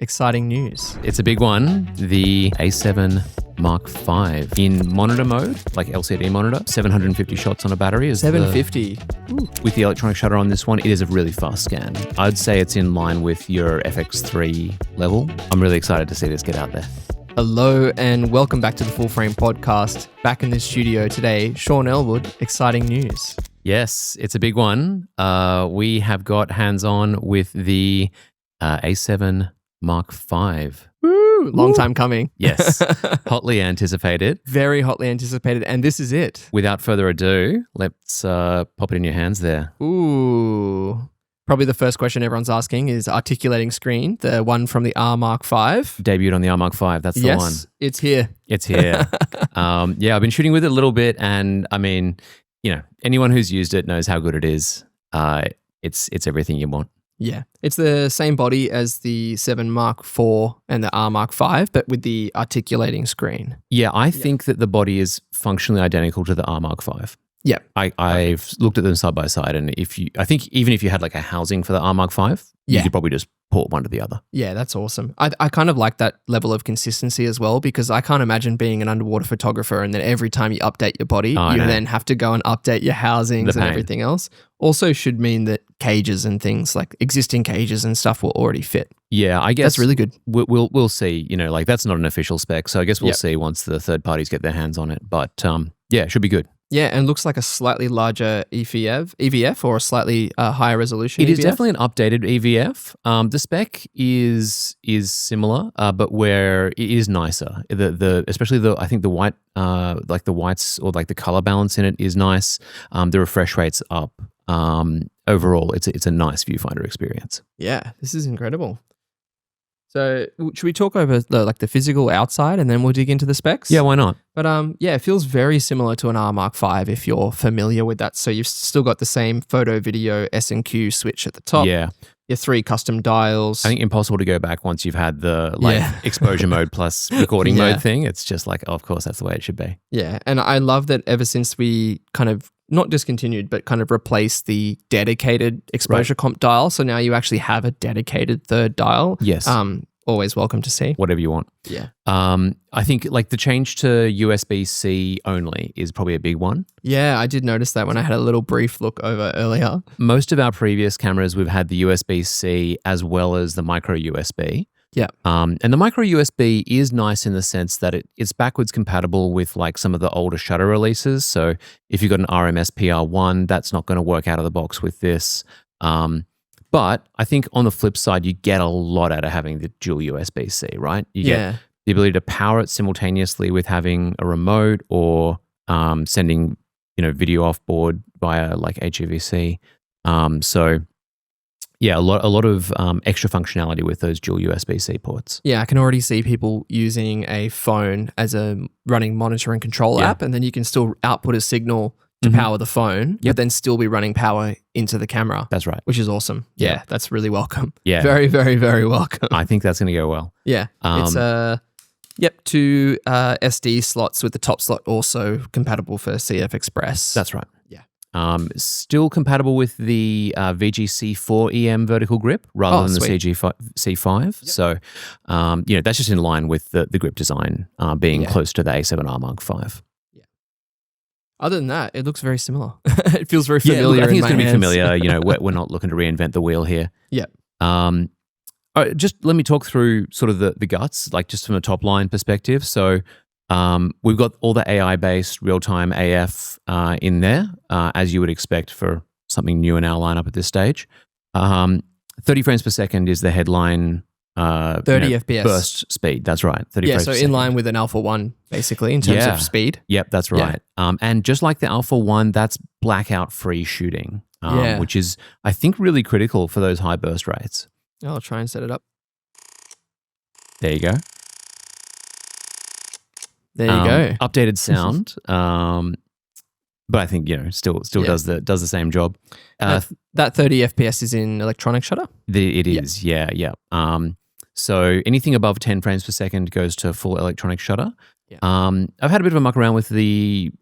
exciting news. It's a big one. The A7 Mark V in monitor mode, like LCD monitor, 750 shots on a battery. Is 750. With the electronic shutter on this one, it is a really fast scan. I'd say it's in line with your FX3 level. I'm really excited to see this get out there. Hello and welcome back to the Full Frame Podcast. Back in the studio today, Sean Elwood, exciting news. Yes, it's a big one. We have got hands-on with the A7 Mark V. Woo! Long time coming. Yes, hotly anticipated. Very hotly anticipated, and this is it. Without further ado, let's pop it in your hands there. Ooh. Probably the first question everyone's asking is articulating screen, the one from the R Mark V. Debuted on the R Mark V, that's the one. Yes, it's here. It's here. Yeah, I've been shooting with it a little bit, and I mean, you know, anyone who's used it knows how good it is. It's everything you want. Yeah, it's the same body as the 7 Mark IV and the R Mark V, but with the articulating screen. Yeah, I think that the body is functionally identical to the R Mark V. Yeah. I've looked at them side by side, and I think even if you had like a housing for the R Mark V, you could probably just port one to the other. Yeah, that's awesome. I kind of like that level of consistency as well, because I can't imagine being an underwater photographer and then every time you update your body, then have to go and update your housings and everything else. Also should mean that cages and things like existing cages and stuff will already fit. Yeah, I guess that's really good. We'll see. You know, like that's not an official spec, so I guess we'll see once the third parties get their hands on it. But yeah, it should be good. Yeah, and looks like a slightly larger EVF or a slightly higher resolution. It is definitely an updated EVF. The spec is similar, but where it is nicer. Especially I think the white, like the whites or like the color balance in it is nice. The refresh rate's up. Overall, it's a nice viewfinder experience. Yeah, this is incredible. So should we talk over the physical outside and then we'll dig into the specs? Yeah, why not? But yeah, it feels very similar to an R Mark V if you're familiar with that. So you've still got the same photo, video, S&Q switch at the top. Yeah. Your 3 custom dials. I think impossible to go back once you've had the exposure mode plus recording mode thing. It's just like, oh, of course, that's the way it should be. Yeah, and I love that ever since we kind of not discontinued, but kind of replaced the dedicated exposure comp dial. So now you actually have a dedicated third dial. Yes. Always welcome to see. Whatever you want. Yeah. I think like the change to USB-C only is probably a big one. Yeah, I did notice that when I had a little brief look over earlier. Most of our previous cameras, we've had the USB-C as well as the micro USB. Yeah. And the micro USB is nice in the sense that it's backwards compatible with like some of the older shutter releases. So if you've got an RMS PR1, that's not going to work out of the box with this. But I think on the flip side, you get a lot out of having the dual USB-C, right? You get the ability to power it simultaneously with having a remote or sending, video off board via like HEVC. So yeah, a lot of extra functionality with those dual USB-C ports. Yeah, I can already see people using a phone as a running monitor and control app, and then you can still output a signal to power the phone, but then still be running power into the camera. That's right. Which is awesome. Yeah, that's really welcome. Yeah. Very, very, very welcome. I think that's going to go well. Yeah. It's 2 SD slots with the top slot also compatible for CF Express. That's right. Yeah. Still compatible with the VGC4 EM vertical grip rather than the C5. Yep. So, that's just in line with the grip design being close to the A7R Mark V. Other than that, it looks very similar. It feels very familiar. I think it's going to be familiar. We're not looking to reinvent the wheel here. Yeah. All right, just let me talk through sort of the guts, like just from a top line perspective. So we've got all the AI-based real-time AF in there, as you would expect for something new in our lineup at this stage. 30 frames per second is the headline 30 FPS burst speed. That's right. 30 frames so per in second. line with an Alpha 1 basically in terms of speed. Yep, that's right. And just like the Alpha 1, that's blackout free shooting, which is I think really critical for those high burst rates. I'll try and set it up. There you go. There you go. Updated sound. But I think still does the same job. That 30 FPS is in electronic shutter. It is, yeah. So anything above 10 frames per second goes to full electronic shutter. Yeah. I've had a bit of a muck around with the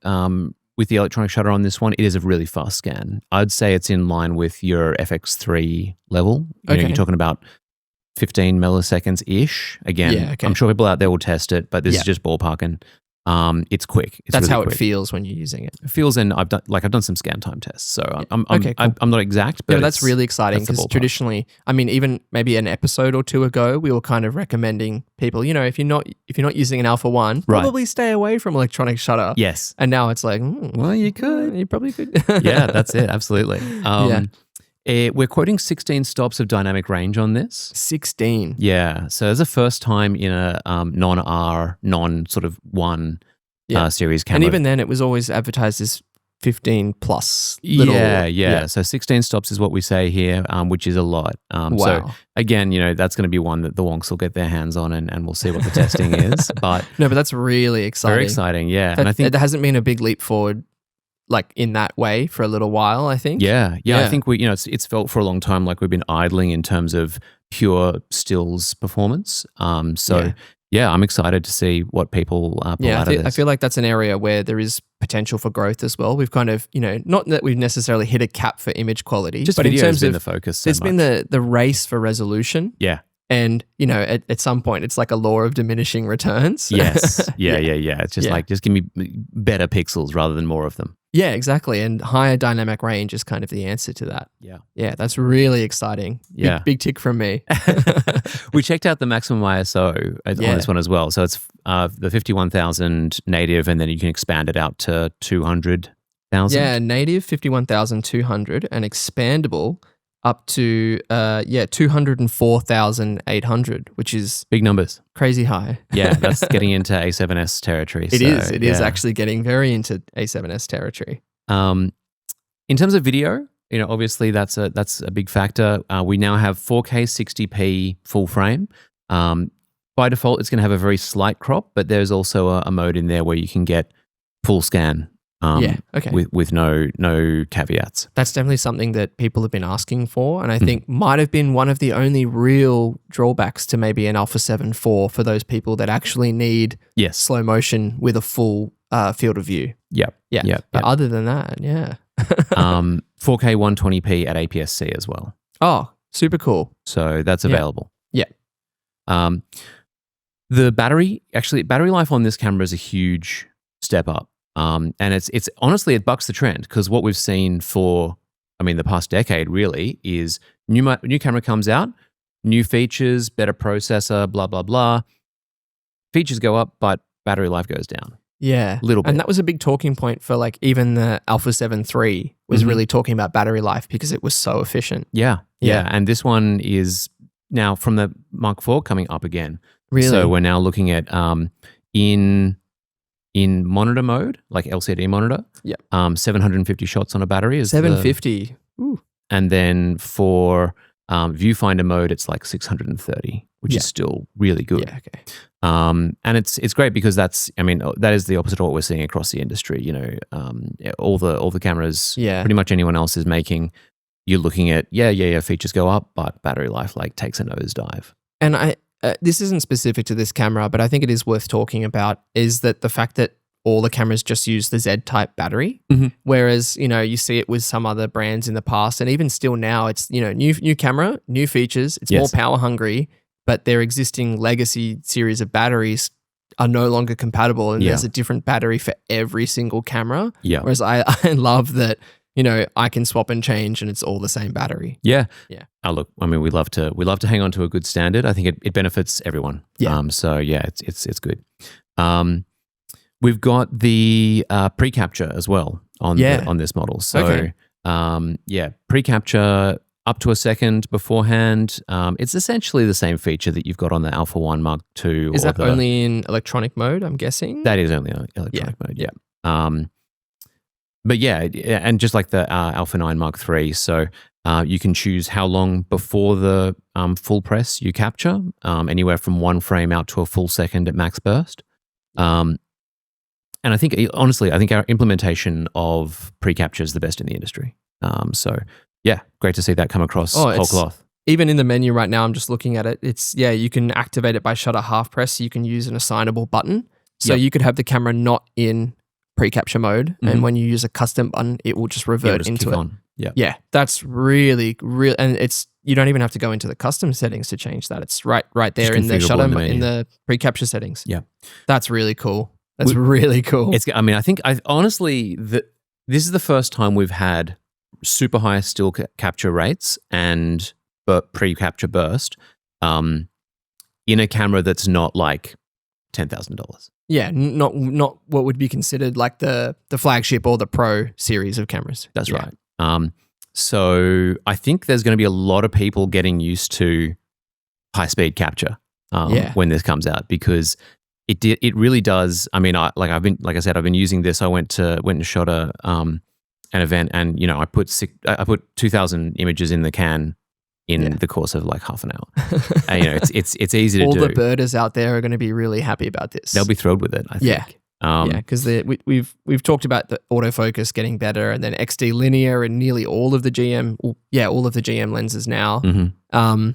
electronic shutter on this one. It is a really fast scan. I'd say it's in line with your FX3 level. You're talking about 15 milliseconds ish. Again, I'm sure people out there will test it, but this is just ballparking. It's quick. That's really how quick. It feels when you're using it. It feels, and I've done some scan time tests, so I'm not exact, but that's really exciting because traditionally, I mean, even maybe an episode or two ago, we were kind of recommending people, if you're not using an Alpha 1, probably stay away from electronic shutter. Yes. And now it's like, well, you could, you probably could. Yeah, that's it. Absolutely. We're quoting 16 stops of dynamic range on this. 16. Yeah. So it's the first time in a non-R, sort of one series camera. And even then, it was always advertised as 15 plus. Yeah. So 16 stops is what we say here, which is a lot. Wow. So again, that's going to be one that the wonks will get their hands on, and we'll see what the testing is. But no, but that's really exciting. Very exciting, yeah. And I think there hasn't been a big leap forward like in that way for a little while, I think. Yeah. I think it's felt for a long time like we've been idling in terms of pure stills performance. I'm excited to see what people pull out of this. I feel like that's an area where there is potential for growth as well. We've kind of, not that we've necessarily hit a cap for image quality, just but in terms of the focus. There's been the race for resolution. Yeah. And, at some point, it's like a law of diminishing returns. Yes. Yeah. It's just like, just give me better pixels rather than more of them. Yeah, exactly. And higher dynamic range is kind of the answer to that. Yeah. Yeah, that's really exciting. Big tick from me. We checked out the maximum ISO on this one as well. So it's the 51,000 native, and then you can expand it out to 200,000. Yeah, native 51,200 and expandable up to 204,800, which is big numbers, crazy high. Yeah, that's getting into A7S territory. It is actually getting very into A7S territory. In terms of video, obviously that's a big factor. We now have 4K 60p full frame. By default, it's going to have a very slight crop, but there's also a mode in there where you can get full scan. With no caveats. That's definitely something that people have been asking for, and I think might have been one of the only real drawbacks to maybe an Alpha 7 IV for those people that actually need slow motion with a full field of view. Yep. But other than that, 4K 120p at APS-C as well. Oh, super cool. So that's available. Yeah. The battery life on this camera is a huge step up. And it's honestly, it bucks the trend, because what we've seen for, the past decade really is new camera comes out, new features, better processor, blah, blah, blah. Features go up, but battery life goes down. Yeah. A little bit. And that was a big talking point for like even the Alpha 7 III was really talking about battery life because it was so efficient. Yeah. And this one is now from the Mark IV coming up again. Really? So we're now looking at in monitor mode, like LCD monitor, 750 shots on a battery is 750. Ooh. And then for viewfinder mode, it's like 630, which is still really good. Yeah, okay. And it's great because that is the opposite of what we're seeing across the industry. All the cameras, pretty much anyone else is making. You're looking at features go up, but battery life takes a nosedive. And this isn't specific to this camera, but I think it is worth talking about, is that the fact that all the cameras just use the Z-type battery, whereas, you see it with some other brands in the past, and even still now, it's, new camera, new features, it's more power hungry, but their existing legacy series of batteries are no longer compatible, and there's a different battery for every single camera. Yeah. Whereas I love that, I can swap and change and it's all the same battery. Yeah. Yeah. Look, we love to hang on to a good standard. I think it benefits everyone. Yeah. It's good. We've got the pre-capture as well on this model. So pre-capture up to a second beforehand. It's essentially the same feature that you've got on the Alpha 1 Mark II. Is that only in electronic mode, I'm guessing? That is only in electronic mode, yeah. But and just like the Alpha 9 Mark III, so you can choose how long before the full press you capture, anywhere from 1 frame out to a full second at max burst. And I think, honestly, our implementation of pre-capture is the best in the industry. Great to see that come across whole cloth. Even in the menu right now, I'm just looking at it. It's, you can activate it by shutter half press. So you can use an assignable button. So you could have the camera not in pre-capture mode, and when you use a custom button, it will just revert into it. On. Yeah, that's really, and it's you don't even have to go into the custom settings to change that. It's right there in the shutter in the pre-capture settings. Yeah, that's really cool. That's really cool. I mean, I honestly this is the first time we've had super high still capture rates and pre-capture burst in a camera that's not like $10,000. Yeah, not what would be considered like the flagship or the Pro series of cameras. That's right. So I think there's going to be a lot of people getting used to high-speed capture when this comes out, because it really does. I mean, I've been using this. I went and shot an event, and I put 2,000 images in the can in the course of like half an hour. And, it's easy to do. All the birders out there are going to be really happy about this. They'll be thrilled with it, I think. Because we've talked about the autofocus getting better, and then XD linear and nearly all of the GM lenses now. Mm-hmm.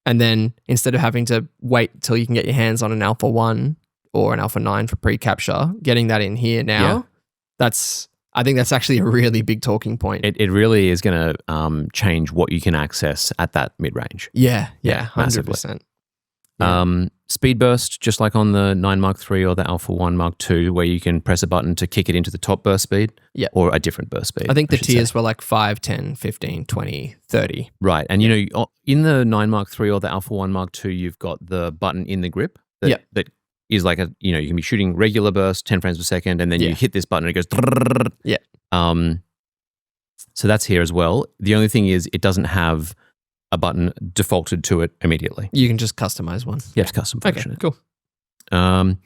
And then instead of having to wait till you can get your hands on an Alpha 1 or an Alpha 9 for pre-capture, getting that in here now, I think that's actually a really big talking point. It really is going to change what you can access at that mid-range. Yeah, 100%. Speed burst, just like on the 9 Mark III or the Alpha 1 Mark II, where you can press a button to kick it into the top burst speed or a different burst speed. I think the tiers were like 5, 10, 15, 20, 30. Right. And, in the 9 Mark III or the Alpha 1 Mark II, you've got the button in the grip that is like you can be shooting regular burst, 10 frames per second, and then you hit this button and it goes. Yeah. So that's here as well. The only thing is it doesn't have a button defaulted to it immediately. You can just customize one. Yeah, it's custom function. Okay, cool.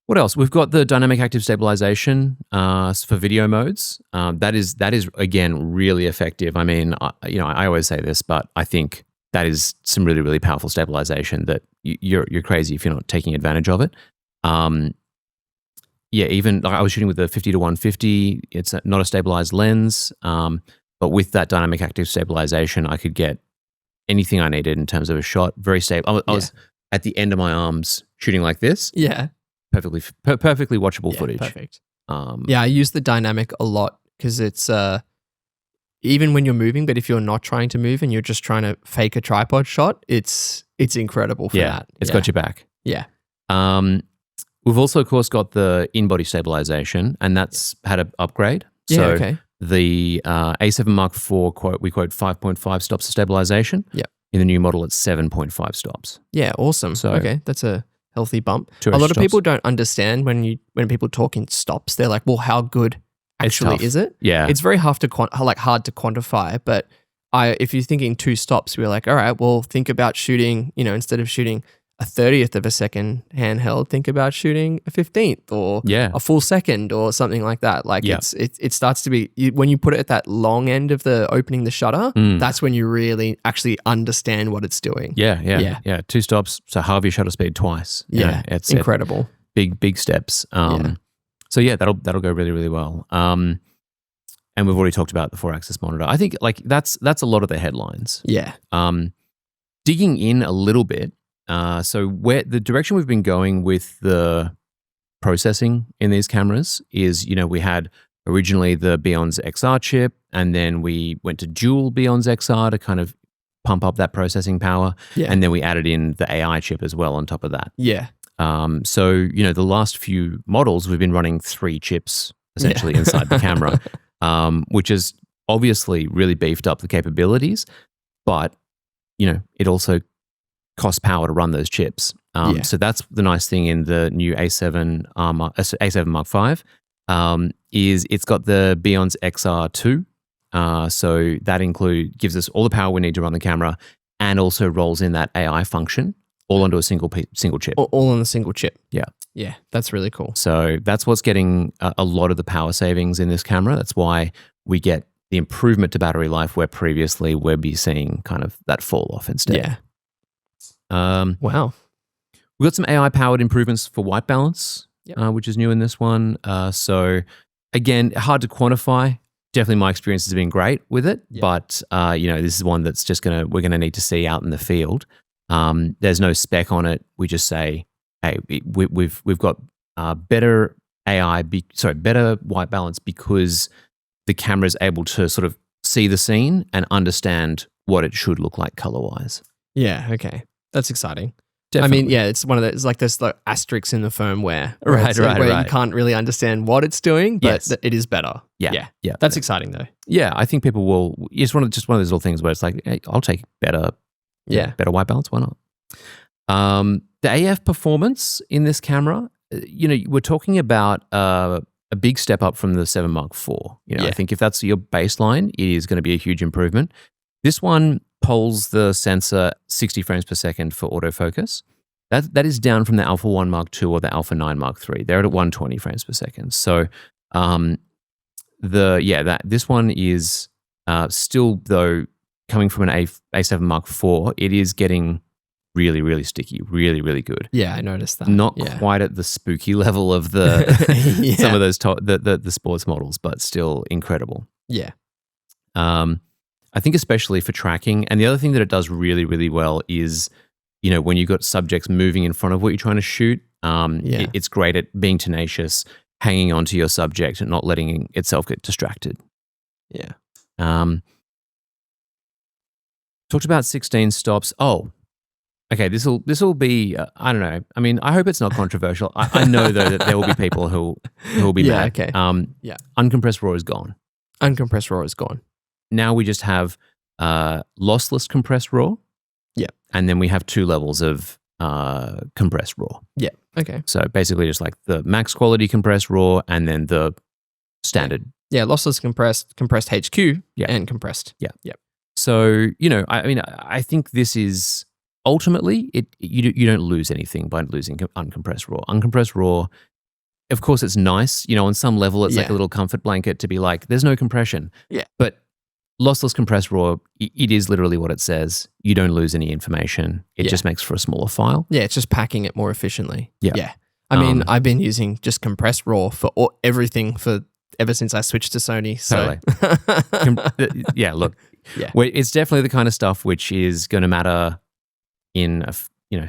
What else? We've got the dynamic active stabilization for video modes. That is again really effective. I mean, I always say this, but I think that is some really, really powerful stabilization that you're crazy if you're not taking advantage of it. Even like I was shooting with the 50-150. It's not a stabilized lens, but with that dynamic active stabilization, I could get anything I needed in terms of a shot. Very stable. I was at the end of my arms shooting like this. Yeah. Perfectly watchable footage. Perfect. I use the dynamic a lot because it's even when you're moving, but if you're not trying to move and you're just trying to fake a tripod shot, it's incredible for that. It's got your back. Yeah. We've also, of course, got the in-body stabilization, and that's had an upgrade. Okay. The A7 Mark IV, we quote 5.5 stops of stabilization. Yeah. In the new model, it's 7.5 stops. Yeah, awesome. So, okay, that's a healthy bump. A lot of people don't understand when people talk in stops. They're like, well, how good actually is it? Yeah. It's very hard to quantify, but if you're thinking 2 stops, we're like, all right, well, think about shooting, instead of shooting a 30th of a second handheld, think about shooting a 15th or a full second or something like that. Like it starts to be, when you put it at that long end of the opening the shutter, that's when you really actually understand what it's doing. Yeah. 2 stops, so halve your shutter speed twice. It's incredible. Big steps. So that'll go really, really well. And we've already talked about the 4-axis monitor. I think like that's a lot of the headlines. Yeah. Digging in a little bit, so where the direction we've been going with the processing in these cameras is, we had originally the Beyond's XR chip, and then we went to dual Beyond's XR to kind of pump up that processing power. Yeah. And then we added in the AI chip as well on top of that. Yeah. So, the last few models, we've been running 3 chips essentially inside the camera, which has obviously really beefed up the capabilities, but, it also costs power to run those chips. So that's the nice thing in the new A7 Mark V, is it's got the Beyond's XR2. So that gives us all the power we need to run the camera, and also rolls in that AI function all onto a single chip. All on a single chip. Yeah. Yeah, that's really cool. So that's what's getting a lot of the power savings in this camera. That's why we get the improvement to battery life, where previously we'd be seeing kind of that fall off instead. Yeah. Wow. We've got some AI-powered improvements for white balance, which is new in this one. So again, hard to quantify. Definitely my experience has been great with it, but this is one that's we're gonna need to see out in the field. There's no spec on it. We just say, hey, we've got better better white balance because the camera is able to sort of see the scene and understand what it should look like color-wise. Yeah, okay. That's exciting. Definitely. I mean, yeah, it's one of those, like there's like asterisks in the firmware. Right. You can't really understand what it's doing, but it is better. Yeah. That's exciting though. Yeah, I think people will. It's one of those little things where it's like, hey, I'll take better white balance. Why not? The AF performance in this camera, we're talking about a big step up from the 7 Mark IV. I think if that's your baseline, it is going to be a huge improvement. This one polls the sensor 60 frames per second for autofocus. That is down from the Alpha 1 Mark II or the Alpha 9 Mark III. They're at 120 frames per second. So this one is still, though, coming from an A7 Mark IV, it is getting really, really sticky, really, really good. Yeah, I noticed that. Not quite at the spooky level of the some of those the sports models, but still incredible. Yeah. I think especially for tracking, and the other thing that it does really, really well is, when you've got subjects moving in front of what you're trying to shoot, it's great at being tenacious, hanging onto your subject and not letting itself get distracted. Yeah. Talked about 16 stops. Oh, okay. This will be. I don't know. I mean, I hope it's not controversial. I know though that there will be people who will be mad. Okay. Uncompressed RAW is gone. Uncompressed RAW is gone. Now we just have lossless compressed RAW. Yeah. And then we have 2 levels of compressed RAW. Yeah. Okay. So basically just like the max quality compressed RAW and then the standard. Yeah, lossless compressed HQ and compressed. Yeah. Yep. So, I think this is ultimately you don't lose anything by losing uncompressed RAW. Uncompressed RAW, of course it's nice, on some level it's like a little comfort blanket to be like, there's no compression. Yeah. But lossless compressed RAW, it is literally what it says. You don't lose any information. It just makes for a smaller file. Yeah, it's just packing it more efficiently. Yeah. Yeah. I mean, I've been using just compressed RAW for everything ever since I switched to Sony. So. Totally. Yeah, look. Yeah. It's definitely the kind of stuff which is going to matter in a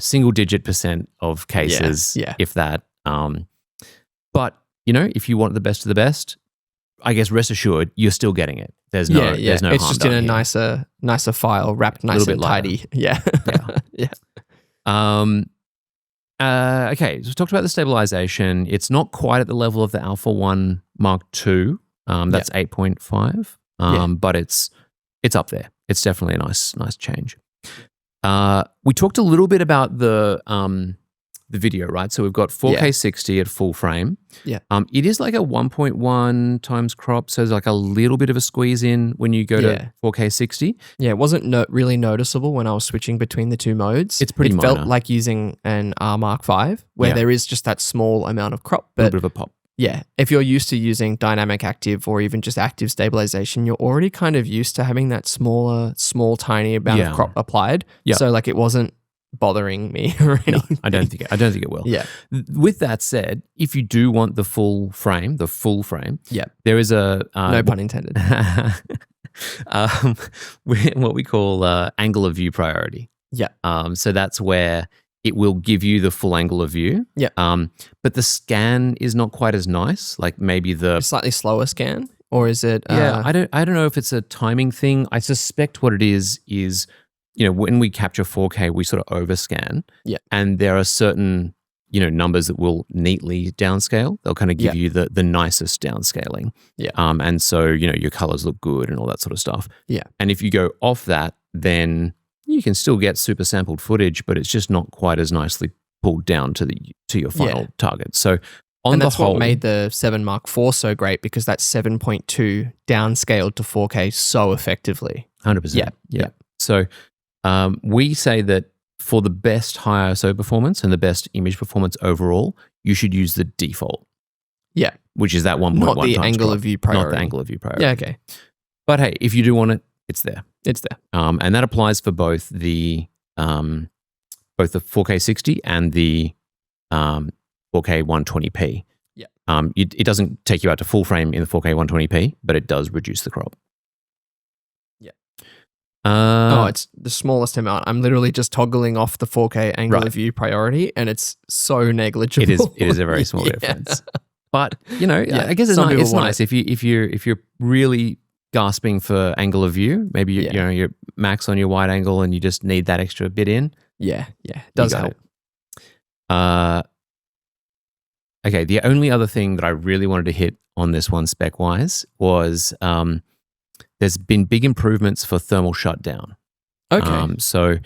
single-digit % of cases, if that. But, if you want the best of the best, I guess rest assured, you're still getting it. There's no It's harm just in a here. nicer file, wrapped nice and tidy. Yeah. Yeah. Okay, so we talked about the stabilization. It's not quite at the level of the Alpha 1 Mark II. That's 8.5. But it's up there. It's definitely a nice change. We talked a little bit about the video, right? So we've got 4K 60 at full frame. Yeah. It is like a 1.1 times crop, so there's like a little bit of a squeeze in when you go to 4K 60. Yeah, it wasn't really noticeable when I was switching between the 2 modes. It's pretty minor. It felt like using an R Mark V, where there is just that small amount of crop. But a little bit of a pop. Yeah, if you're used to using dynamic active or even just active stabilization, you're already kind of used to having that small, tiny amount of crop applied. Yeah. So like it wasn't bothering me or anything. No, I don't think it will. Yeah. With that said, if you do want the full frame, there is a no pun intended. What we call angle of view priority. Yeah. So that's where it will give you the full angle of view. Yeah. But the scan is not quite as nice. Like maybe the slightly slower scan, or is it? I don't know if it's a timing thing. I suspect what it is when we capture 4K, we sort of overscan. Yeah. And there are certain numbers that will neatly downscale. They'll kind of give you the nicest downscaling. Yeah. And so your colors look good and all that sort of stuff. Yeah. And if you go off that, then you can still get super sampled footage, but it's just not quite as nicely pulled down to your final target. So that's what made the 7 Mark IV so great, because that's 7.2 downscaled to 4K so effectively. 100%. Yeah. So we say that for the best high ISO performance and the best image performance overall, you should use the default. Yeah. Which is that 1.1 Not the times angle crop. of view priority. Not the angle of view priority. Yeah, okay. But hey, if you do want it, it's there. It's there. And that applies for both the 4K 60 and the 4K 120p. Yeah. It doesn't take you out to full frame in the 4K 120p, but it does reduce the crop. Yeah. It's the smallest amount. I'm literally just toggling off the 4K angle of view priority, and it's so negligible. It is a very small difference. But I guess it's nice if you're really gasping for angle of view. Maybe you know you're max on your wide angle and you just need that extra bit in. Yeah, does help. Okay, the only other thing that I really wanted to hit on this one spec wise was there's been big improvements for thermal shutdown. Okay. So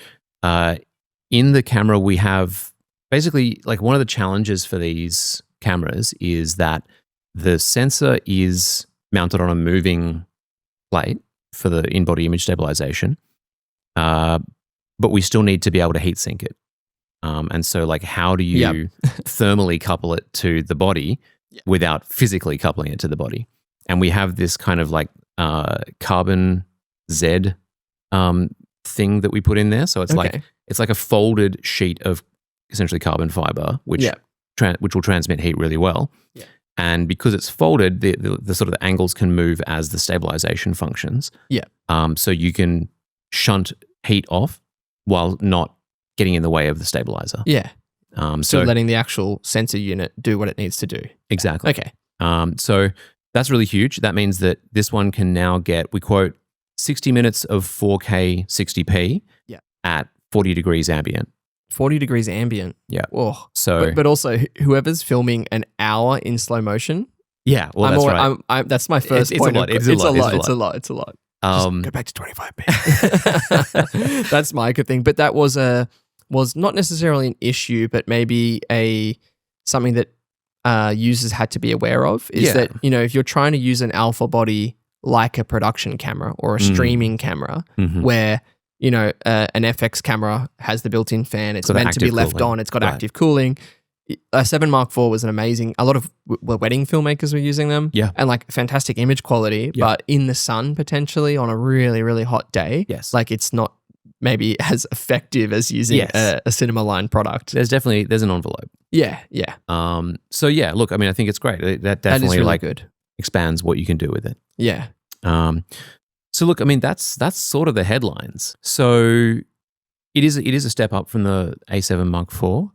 in the camera we have basically like one of the challenges for these cameras is that the sensor is mounted on a moving plate for the in-body image stabilization, but we still need to be able to heat sink it. And so like how do you thermally couple it to the body without physically coupling it to the body? And we have this kind of like carbon Z thing that we put in there. So it's like a folded sheet of essentially carbon fiber, which will transmit heat really well. Yeah. And because it's folded, the sort of the angles can move as the stabilization functions. Yeah. So you can shunt heat off while not getting in the way of the stabilizer. Yeah. So letting the actual sensor unit do what it needs to do. Exactly. Okay. So that's really huge. That means that this one can now get, we quote, 60 minutes of 4K 60p at 40 degrees ambient. 40 degrees ambient. Yeah. Oh. So, but also whoever's filming an hour in slow motion. Yeah. Well, that's right. That's my first point. It's a lot. Just go back to 25p. That's my good thing. But that was not necessarily an issue, but maybe something that users had to be aware of is that, you know, if you're trying to use an alpha body like a production camera or a streaming camera where, you know, an FX camera has the built-in fan, it's meant to be left on, it's got active cooling. A 7 Mark IV was a lot of wedding filmmakers were using them. Yeah. And like fantastic image quality, but in the sun potentially on a really, really hot day. Yes. Like it's not maybe as effective as using a cinema line product. There's an envelope. Yeah. So yeah, look, I mean, I think it's great. That definitely really like good. Expands what you can do with it. Yeah. So look, I mean, that's sort of the headlines. So it is a step up from the A7 Mark IV.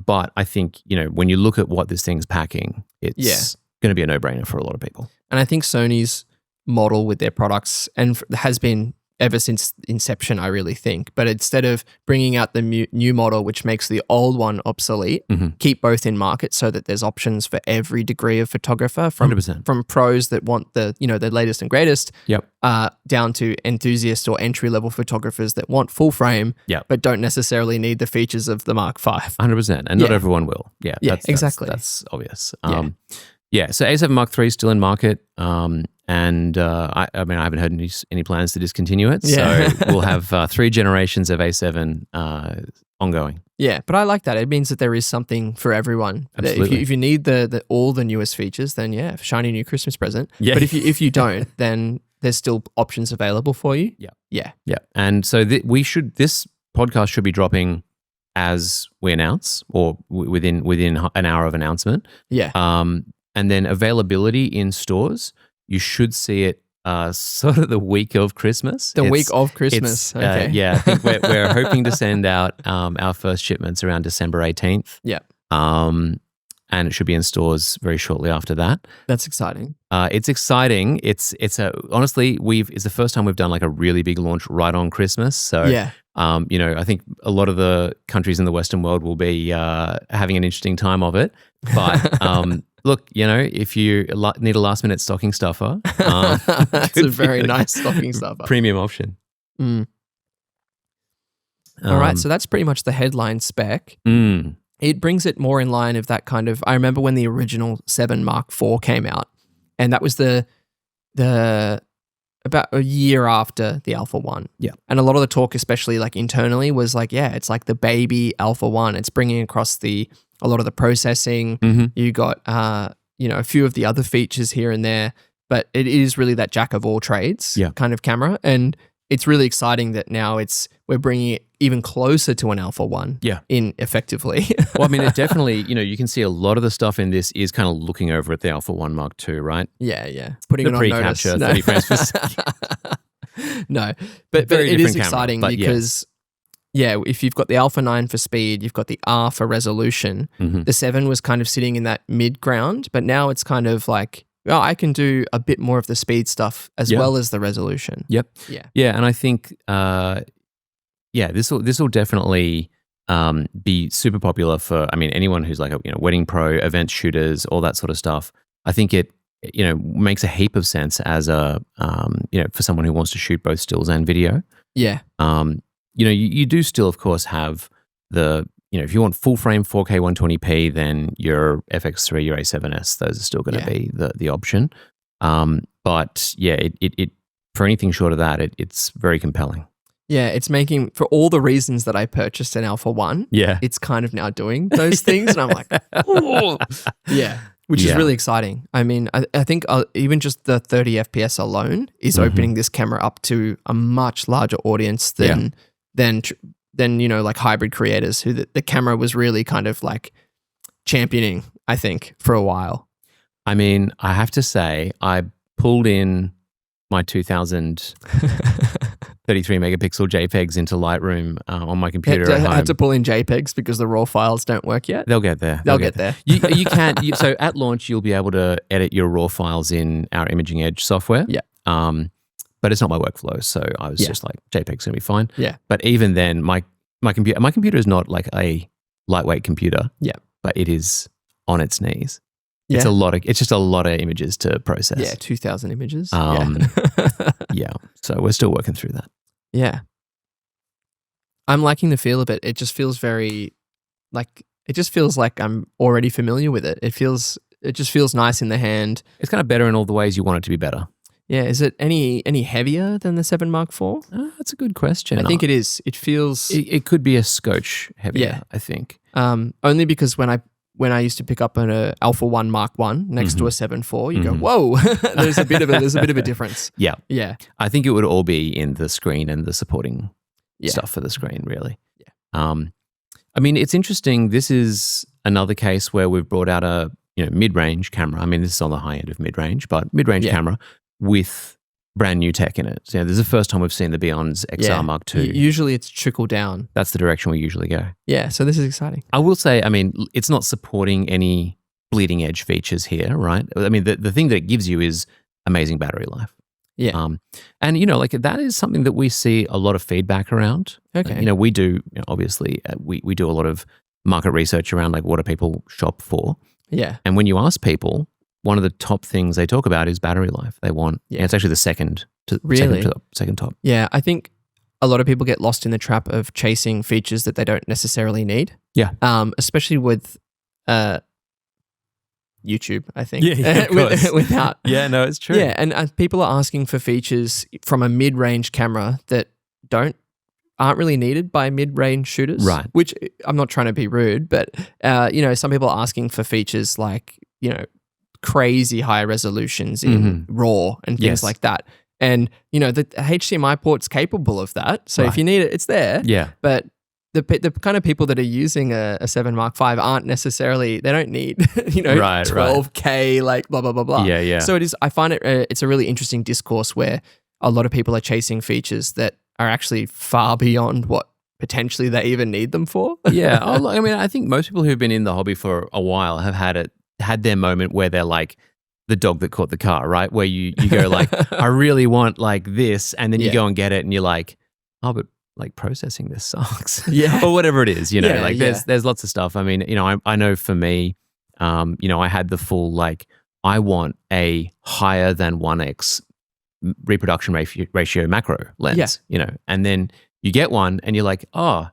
But I think, you know, when you look at what this thing's packing, it's going to be a no-brainer for a lot of people. And I think Sony's model with their products has been ever since inception, I really think. But instead of bringing out the new model, which makes the old one obsolete, keep both in market so that there's options for every degree of photographer, from 100%. From pros that want the latest and greatest, down to enthusiast or entry-level photographers that want full frame, but don't necessarily need the features of the Mark V. 100%. And not everyone will. Yeah, exactly. That's obvious. So A7 Mark III is still in market. And I mean, I haven't heard any plans to discontinue it. So we'll have 3 generations of A7 ongoing. Yeah, but I like that. It means that there is something for everyone. Absolutely. If you need all the newest features, then shiny new Christmas present. Yeah. But if you don't, then there's still options available for you. Yeah. And so this podcast should be dropping as we announce, or within an hour of announcement. Yeah. And then availability in stores, you should see it sort of the week of Christmas. Week of Christmas. Okay. I think we're hoping to send out our first shipments around December 18th. Yeah. And it should be in stores very shortly after that. That's exciting. It's exciting. Honestly, it's the first time we've done like a really big launch right on Christmas. So you know, I think a lot of the countries in the Western world will be having an interesting time of it. But look, you know, if you need a last minute stocking stuffer, that's a very nice stocking stuffer. Premium option. All right, so that's pretty much the headline spec. It brings it more in line of that kind of. I remember when the original 7 Mark IV came out, and that was the about a year after the Alpha 1. Yeah. And a lot of the talk, especially like internally, was like, it's like the baby Alpha 1. It's bringing across a lot of the processing. You got, a few of the other features here and there, but it is really that jack of all trades kind of camera. And it's really exciting that now we're bringing it even closer to an Alpha 1 in effectively. Well, I mean, it definitely, you know, you can see a lot of the stuff in this is kind of looking over at the Alpha 1 Mark II, right? Yeah. Putting it on notice. 30 frames per second. No, but it is exciting because, if you've got the Alpha 9 for speed, you've got the R for resolution, the 7 was kind of sitting in that mid ground, but now it's kind of like, well, I can do a bit more of the speed stuff as well as the resolution. Yep. Yeah. Yeah, and I think this will definitely be super popular for anyone who's like a wedding pro, event shooters, all that sort of stuff. I think it makes a heap of sense as a for someone who wants to shoot both stills and video. Yeah. You do still, of course, have the if you want full frame 4K 120p, then your FX3, your A7S, those are still going to be the option. But yeah, it for anything short of that, it's very compelling. Yeah, it's making, for all the reasons that I purchased an Alpha 1, it's kind of now doing those things. And I'm like, oh. Yeah, which is really exciting. I mean, I think even just the 30 FPS alone is opening this camera up to a much larger audience than like hybrid creators who the camera was really kind of like championing, I think, for a while. I mean, I have to say, I pulled in my 2000 33 megapixel JPEGs into Lightroom on my computer at home. I had to pull in JPEGs because the raw files don't work yet. They'll get there. They'll get there. You can't. So at launch, you'll be able to edit your raw files in our Imaging Edge software. Yeah. But it's not my workflow, so I was just like, JPEG's gonna be fine. Yeah. But even then, my computer is not like a lightweight computer. Yeah. But it is on its knees. Yeah. It's just a lot of images to process. Yeah, 2,000 images. Yeah. So we're still working through that. Yeah. I'm liking the feel of it. It just feels very like I'm already familiar with it. It just feels nice in the hand. It's kind of better in all the ways you want it to be better. Yeah. Is it any heavier than the 7 Mark IV? That's a good question. I think it is. It feels... It could be a scotch heavier, I think. Only because when I used to pick up an Alpha 1 Mark I next to a 7 IV, you go, whoa, there's a bit of a difference. Yeah. Yeah. I think it would all be in the screen and the supporting stuff for the screen, really. Yeah. I mean, it's interesting. This is another case where we've brought out a mid-range camera. I mean, this is on the high end of mid-range, but mid-range camera with brand new tech in it. So this is the first time we've seen the Beyond's XR Mark II. Usually it's trickle down. That's the direction we usually go. Yeah, so this is exciting. I will say, I mean, it's not supporting any bleeding edge features here, right? I mean, the thing that it gives you is amazing battery life. Yeah. And, like that is something that we see a lot of feedback around. Okay. We do, obviously, we do a lot of market research around like what do people shop for. Yeah. And when you ask people, one of the top things they talk about is battery life. They want, and it's actually the second top. Yeah, I think a lot of people get lost in the trap of chasing features that they don't necessarily need. Yeah. Especially with YouTube, I think. Yeah, of course. Without. Yeah, no, it's true. Yeah, and people are asking for features from a mid-range camera that aren't really needed by mid-range shooters. Right. Which I'm not trying to be rude, but some people are asking for features like, crazy high resolutions in RAW and things like that. And, the HDMI port's capable of that. So if you need it, it's there. Yeah. But the kind of people that are using a 7 Mark V aren't necessarily, they don't need, 12K, like blah, blah, blah, blah. Yeah, yeah. So I find it's a really interesting discourse where a lot of people are chasing features that are actually far beyond what potentially they even need them for. Yeah. I mean, I think most people who've been in the hobby for a while have had their moment where they're like the dog that caught the car, right? Where you go like, I really want like this, and then you go and get it and you're like, oh, but like processing this sucks. Yeah. Or whatever it is, there's lots of stuff. I mean, I know for me, I had the full like, I want a higher than 1x reproduction ratio macro lens, and then you get one and you're like, oh,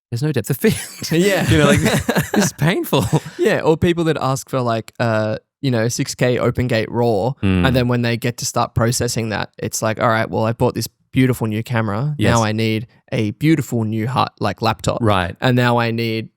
there's no depth of field. Yeah. This is painful. Yeah. Or people that ask for like, 6K open gate RAW. And then when they get to start processing that, it's like, all right, well, I bought this beautiful new camera. Yes. Now I need a beautiful new laptop. Right. And now I need,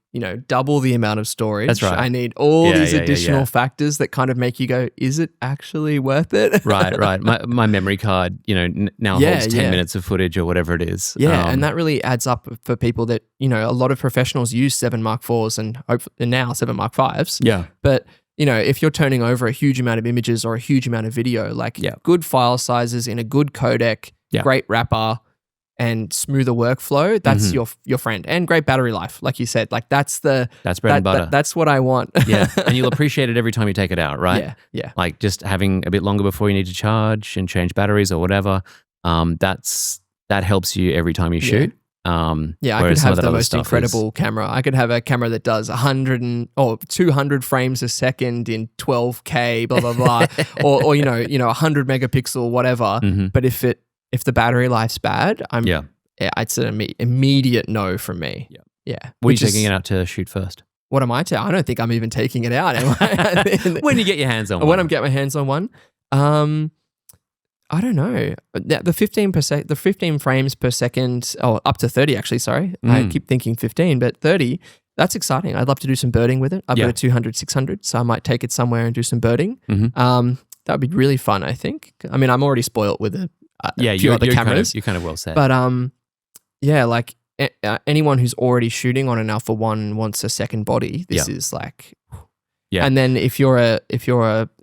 double the amount of storage. That's right. I need all these additional factors that kind of make you go, is it actually worth it? Right. My memory card, now holds 10 minutes of footage or whatever it is. Yeah, and that really adds up for people that, a lot of professionals use 7 Mark IVs and now 7 Mark Vs. Yeah. But, if you're turning over a huge amount of images or a huge amount of video, good file sizes in a good codec, great wrapper, and smoother workflow, that's your friend. And great battery life, like you said. Like that's bread and butter. That's what I want. Yeah, and you'll appreciate it every time you take it out, right? Yeah. Like just having a bit longer before you need to charge and change batteries or whatever. That helps you every time you shoot. I could have the most incredible camera. I could have a camera that does 200 frames a second in 12K, blah blah blah, or 100 megapixel, whatever. But if the battery life's bad, it's an immediate no from me. Yeah. What are you taking it out to shoot first? What am I I don't think I'm even taking it out. Am I? When you get your hands on one. When I'm getting my hands on one. I don't know. The 15 frames per second, up to 30 actually, sorry. I keep thinking 15, but 30, that's exciting. I'd love to do some birding with it. I've got a 200, 600, so I might take it somewhere and do some birding. That would be really fun, I think. I mean, I'm already spoiled with a few other cameras. You're kind of well set. But like anyone who's already shooting on an Alpha 1 wants a second body. This is like... Yeah. And then if you're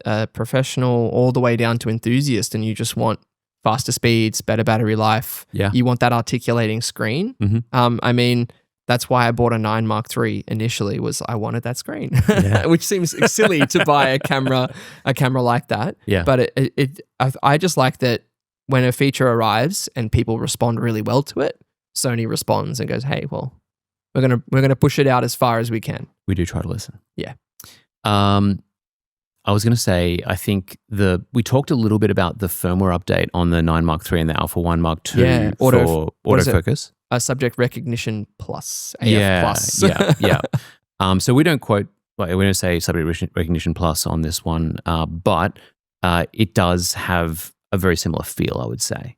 a professional all the way down to enthusiast and you just want faster speeds, better battery life, you want that articulating screen. I mean, that's why I bought a 9 Mark III initially, was I wanted that screen, which seems silly to buy a camera like that. Yeah. But I just like that when a feature arrives and people respond really well to it, Sony responds and goes, hey, well, we're gonna push it out as far as we can. We do try to listen. Yeah. I was going to say, I think we talked a little bit about the firmware update on the 9 Mark III and the Alpha 1 Mark II for autofocus. Subject Recognition Plus, AF Plus. Yeah. So we don't say Subject Recognition Plus on this one, but it does have a very similar feel, I would say.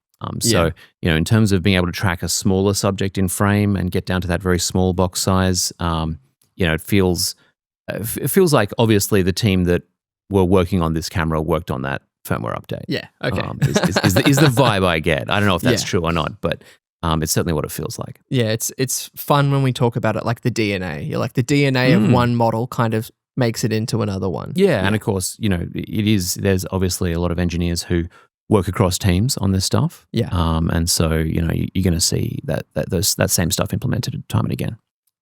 In terms of being able to track a smaller subject in frame and get down to that very small box size, it feels like obviously the team that were working on this camera worked on that firmware update. Yeah, okay. Is the vibe I get. I don't know if that's true or not, but it's certainly what it feels like. Yeah, it's fun when we talk about it like the DNA. You're like the DNA of one model kind of makes it into another one. Yeah, and of course, there's obviously a lot of engineers who work across teams on this stuff. Yeah. And so, you're going to see that same stuff implemented time and again.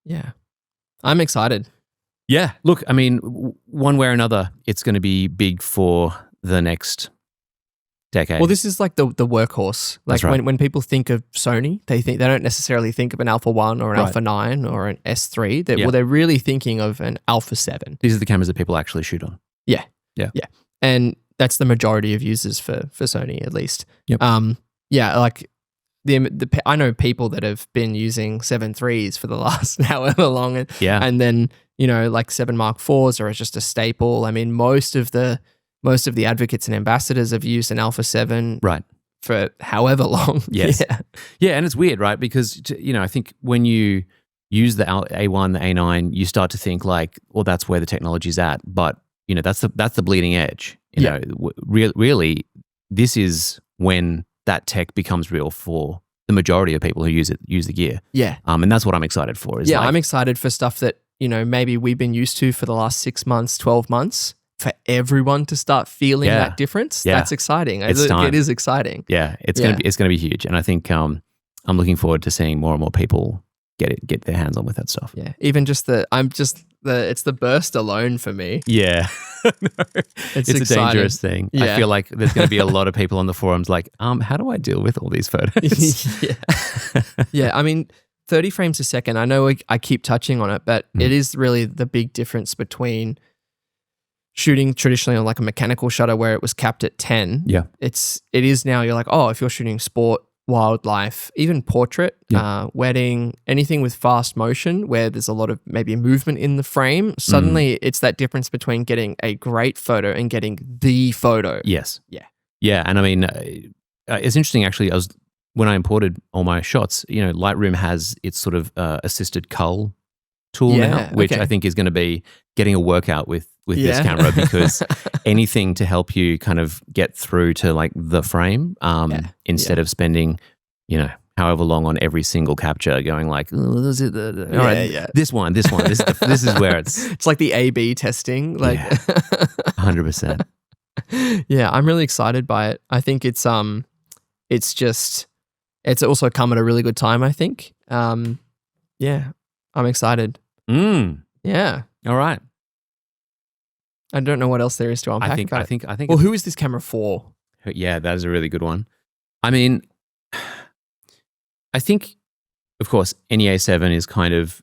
Yeah. I'm excited. Yeah, look, I mean, one way or another, it's going to be big for the next decade. Well, this is like the workhorse. Like when people think of Sony, they don't necessarily think of an Alpha 1 or an Alpha 9 or an S3. They're really thinking of an Alpha 7. These are the cameras that people actually shoot on. Yeah. And that's the majority of users for Sony, at least. Yep. Like I know people that have been using 7.3s for the last however long, and then like 7 Mark IVs are just a staple. I mean, most of the advocates and ambassadors have used an Alpha 7 for however long. Yes. Yeah, and it's weird, right? Because I think when you use the A1, the A9, you start to think like, well, that's where the technology's at, but that's the bleeding edge. Really, this is when that tech becomes real for the majority of people who use the gear. Yeah. And that's what I'm excited for. I'm excited for stuff that, maybe we've been used to for the last 6 months, 12 months, for everyone to start feeling that difference. Yeah. That's exciting. It is exciting. Yeah. It's going to be huge. And I think I'm looking forward to seeing more and more people get their hands on with that stuff. Yeah. Even just it's the burst alone for me. Yeah. It's a dangerous thing. Yeah. I feel like there's going to be a lot of people on the forums like, how do I deal with all these photos? Yeah. I mean, 30 frames a second, I know I keep touching on it, but it is really the big difference between shooting traditionally on like a mechanical shutter where it was capped at 10. Yeah. It is now, you're like, if you're shooting sport, wildlife, even portrait, wedding, anything with fast motion where there's a lot of maybe movement in the frame, suddenly it's that difference between getting a great photo and getting the photo. Yes. Yeah. Yeah. And I mean, it's interesting actually, when I imported all my shots, Lightroom has its sort of assisted cull tool now, which I think is going to be getting a workout with this camera, because anything to help you kind of get through to like the frame instead of spending, however long on every single capture going like, this one, this is where it's like the A/B testing, like 100%. Yeah, I'm really excited by it. I think it's just It's also come at a really good time, I think. Yeah, I'm excited. Yeah. All right. I don't know what else there is to unpack about it. I think. Well, who is this camera for? Yeah, that is a really good one. I mean, I think, of course, any A7 is kind of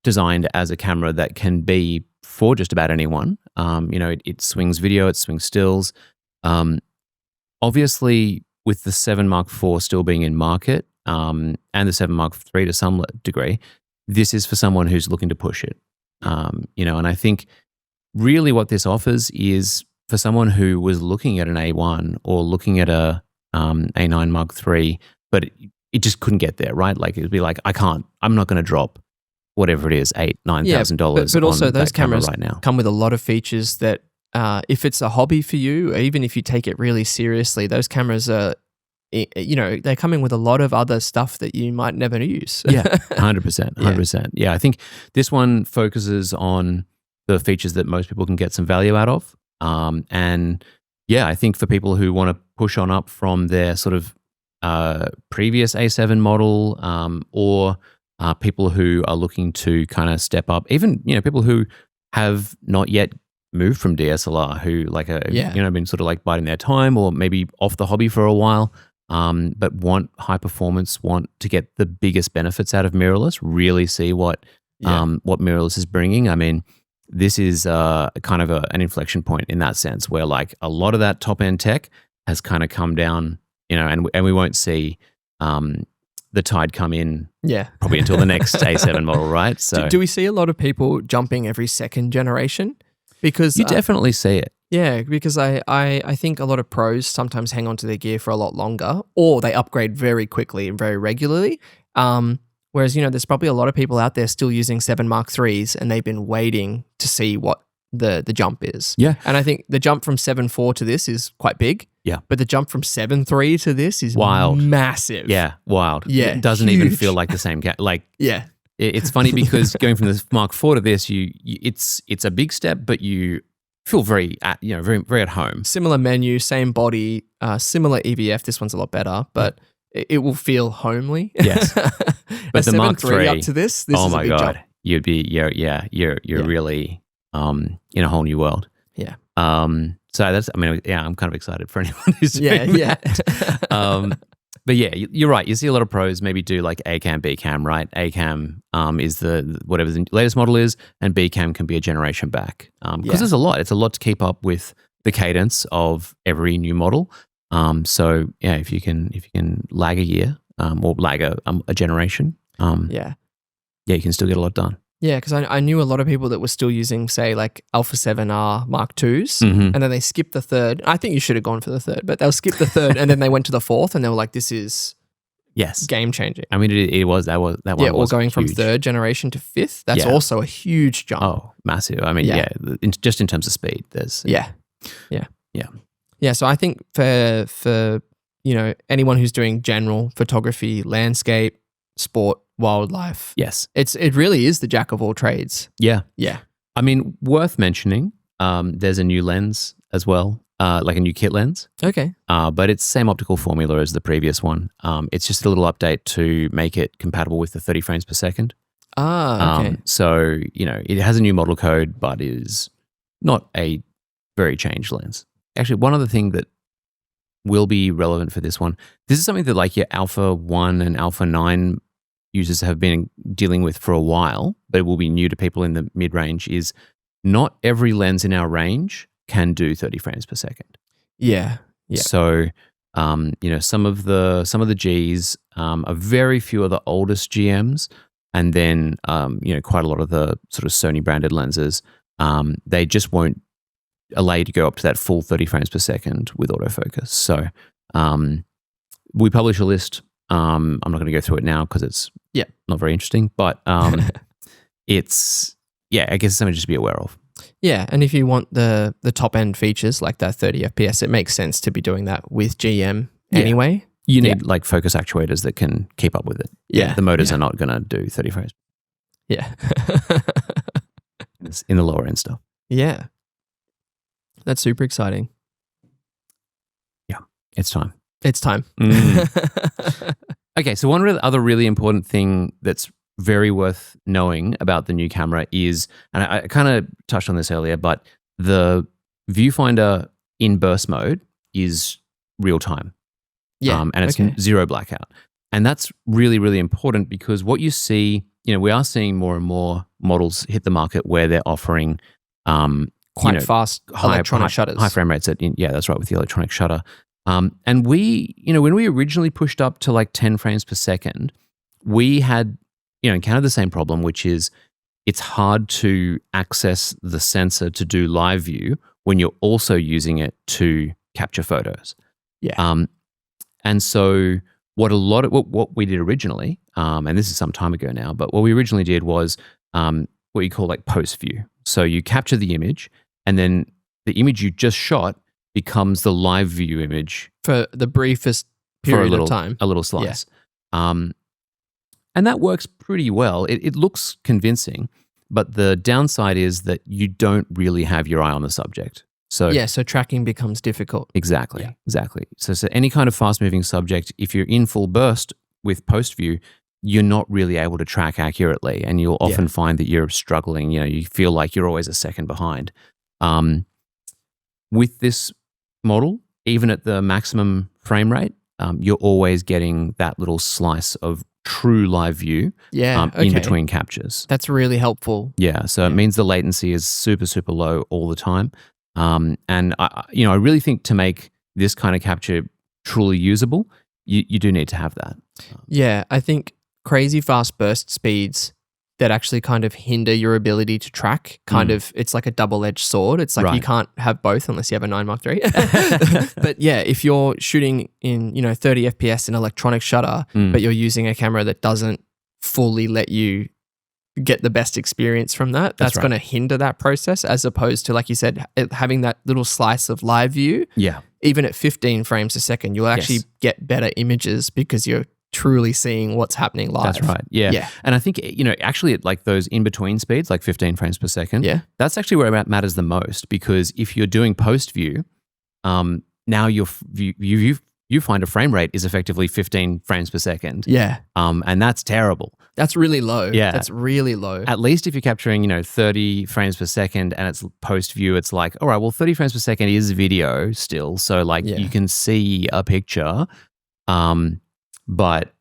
designed as a camera that can be for just about anyone. It swings video, it swings stills. Obviously, with the 7 Mark IV still being in market, and the 7 Mark III to some degree, this is for someone who's looking to push it. And I think really what this offers is for someone who was looking at an A1 or looking at a A9 Mark III, but it just couldn't get there, right? Like, it'd be like, I'm not going to drop whatever it is, $8,000-$9,000 but also those cameras right now come with a lot of features that if it's a hobby for you, even if you take it really seriously, those cameras are, they're coming with a lot of other stuff that you might never use. Yeah, 100%. Yeah, I think this one focuses on the features that most people can get some value out of. And yeah, I think for people who want to push on up from their sort of previous A7 model, or people who are looking to kind of step up, even, people who have not yet moved from DSLR, who been sort of like biding their time or maybe off the hobby for a while, but want high performance, want to get the biggest benefits out of mirrorless, really see what mirrorless is bringing. I mean, this is kind of an inflection point in that sense, where like a lot of that top end tech has kind of come down, and we won't see the tide come in probably until the next A7 model, right? So do we see a lot of people jumping every second generation? Because you definitely see it. Yeah, because I think a lot of pros sometimes hang on to their gear for a lot longer, or they upgrade very quickly and very regularly. Whereas, there's probably a lot of people out there still using 7 Mark IIIs, and they've been waiting to see what the jump is. Yeah. And I think the jump from 7.4 to this is quite big. Yeah. But the jump from 7.3 to this is wild, massive. Yeah, wild. Yeah, it doesn't even feel like the same yeah. It's funny because going from the Mark IV to this, it's a big step, but you feel very very at home. Similar menu, same body, similar EVF. This one's a lot better, but it will feel homely. Yes. But the Mark III up to this oh is my a big God, jump. you'd be you're really in a whole new world. Yeah. So I'm kind of excited for anyone who's doing that. But yeah, you're right. You see a lot of pros maybe do like A cam, B cam, right? A cam is the whatever the latest model is, and B cam can be a generation back. Because there's a lot. It's a lot to keep up with the cadence of every new model. So yeah, if you can lag a year or lag a generation, you can still get a lot done. Yeah, because I knew a lot of people that were still using, say, like Alpha 7R Mark IIs, and then they skipped the third. I think you should have gone for the third, but they'll skip the third, and then they went to the fourth, and they were like, "This is game changing." I mean, it was that one. Or going from third generation to fifth. That's also a huge jump. Oh, massive! I mean, just in terms of speed, there's Yeah. So I think for anyone who's doing general photography, landscape, sport, wildlife. Yes. It really is the jack of all trades. Yeah. Yeah. I mean, worth mentioning, there's a new lens as well, like a new kit lens. Okay. But it's the same optical formula as the previous one. It's just a little update to make it compatible with the 30 frames per second. Okay. So, it has a new model code, but is not a very changed lens. Actually, one other thing that will be relevant for this one, this is something that like your Alpha 1 and Alpha 9 users have been dealing with for a while, but it will be new to people in the mid-range, is not every lens in our range can do 30 frames per second. Yeah. So, some of the Gs, a very few of the oldest GMs, and then, quite a lot of the sort of Sony branded lenses, they just won't allow you to go up to that full 30 frames per second with autofocus. So, we publish a list. I'm not going to go through it now because it's not very interesting, but it's I guess it's something just to be aware of. Yeah, and if you want the top end features like that 30 FPS, it makes sense to be doing that with GM anyway. You need like focus actuators that can keep up with it. Yeah, the motors are not going to do 30 frames. Yeah, it's in the lower end stuff. Yeah, that's super exciting. Yeah, it's time. It's time. Okay, so one other really important thing that's very worth knowing about the new camera is, and I kind of touched on this earlier, but the viewfinder in burst mode is real time. Yeah. And it's zero blackout. And that's really, really important because what you see, we are seeing more and more models hit the market where they're offering quite fast electronic shutters. High frame rates. That's right, with the electronic shutter. And we, when we originally pushed up to like 10 frames per second, we had, encountered the same problem, which is it's hard to access the sensor to do live view when you're also using it to capture photos. Yeah. And so what we did originally, and this is some time ago now, but what we originally did was what you call like post view. So you capture the image, and then the image you just shot becomes the live view image for the briefest period of time, a little slice. Yeah. And that works pretty well. It looks convincing, but the downside is that you don't really have your eye on the subject. So tracking becomes difficult. Exactly. So any kind of fast-moving subject, if you're in full burst with post view, you're not really able to track accurately, and you'll often find that you're struggling. You feel like you're always a second behind. With this model, even at the maximum frame rate, you're always getting that little slice of true live view in between captures. That's really helpful. Yeah, so it means the latency is super, super low all the time. And I really think to make this kind of capture truly usable, you do need to have that. I think crazy fast burst speeds that actually kind of hinder your ability to track, it's like a double-edged sword. It's like you can't have both unless you have a 9 Mark III. But if you're shooting in 30 FPS in electronic shutter, but you're using a camera that doesn't fully let you get the best experience from that's going to hinder that process, as opposed to, like you said, having that little slice of live view. Yeah. Even at 15 frames a second, you'll actually get better images because you're truly seeing what's happening live. That's right. Yeah. And I think, actually at like those in-between speeds, like 15 frames per second, that's actually where it matters the most, because if you're doing post-view, now your viewfinder frame rate is effectively 15 frames per second. Yeah. And that's terrible. That's really low. Yeah. That's really low. At least if you're capturing, 30 frames per second and it's post-view, it's like, all right, well, 30 frames per second is video still. So like you can see a picture. But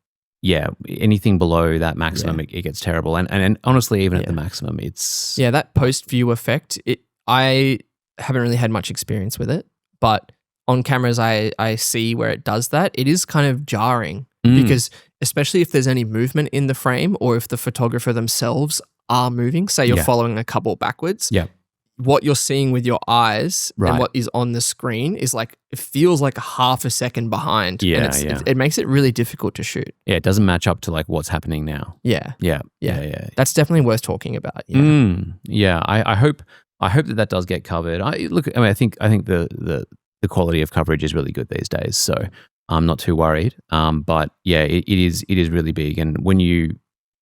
anything below that maximum, it gets terrible. And honestly, even at the maximum, it's... Yeah, that post-view effect, I haven't really had much experience with it, but on cameras I see where it does that. It is kind of jarring because especially if there's any movement in the frame, or if the photographer themselves are moving, say you're following a couple backwards, what you're seeing with your eyes and what is on the screen is like, it feels like a half a second behind. It makes it really difficult to shoot. Yeah, it doesn't match up to like what's happening now. Yeah. That's definitely worth talking about. I hope that does get covered. I think the quality of coverage is really good these days, so I'm not too worried. But it is really big, and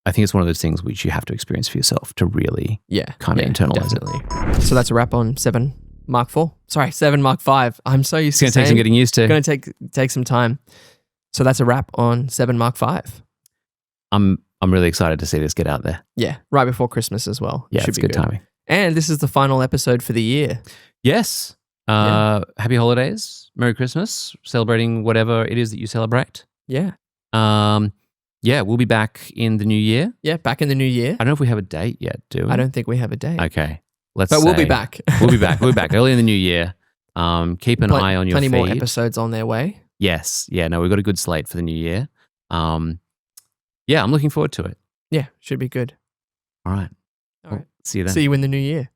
I think it's one of those things which you have to experience for yourself to really kind of internalize it. So that's a wrap on 7 Mark IV. Sorry, 7 Mark V. I'm so used to It's going to take some getting used to. It's going to take some time. So that's a wrap on 7 Mark V. I'm really excited to see this get out there. Yeah, right before Christmas as well. Yeah, it's good timing. And this is the final episode for the year. Yes. Happy holidays. Merry Christmas. Celebrating whatever it is that you celebrate. Yeah. We'll be back in the new year. Yeah, back in the new year. I don't know if we have a date yet, do we? I don't think we have a date. Okay. We'll be back. We'll be back early in the new year. Keep an eye on your feed. Plenty more episodes on their way. Yes. Yeah, no, we've got a good slate for the new year. I'm looking forward to it. Yeah, should be good. All right. All right. See you then. See you in the new year.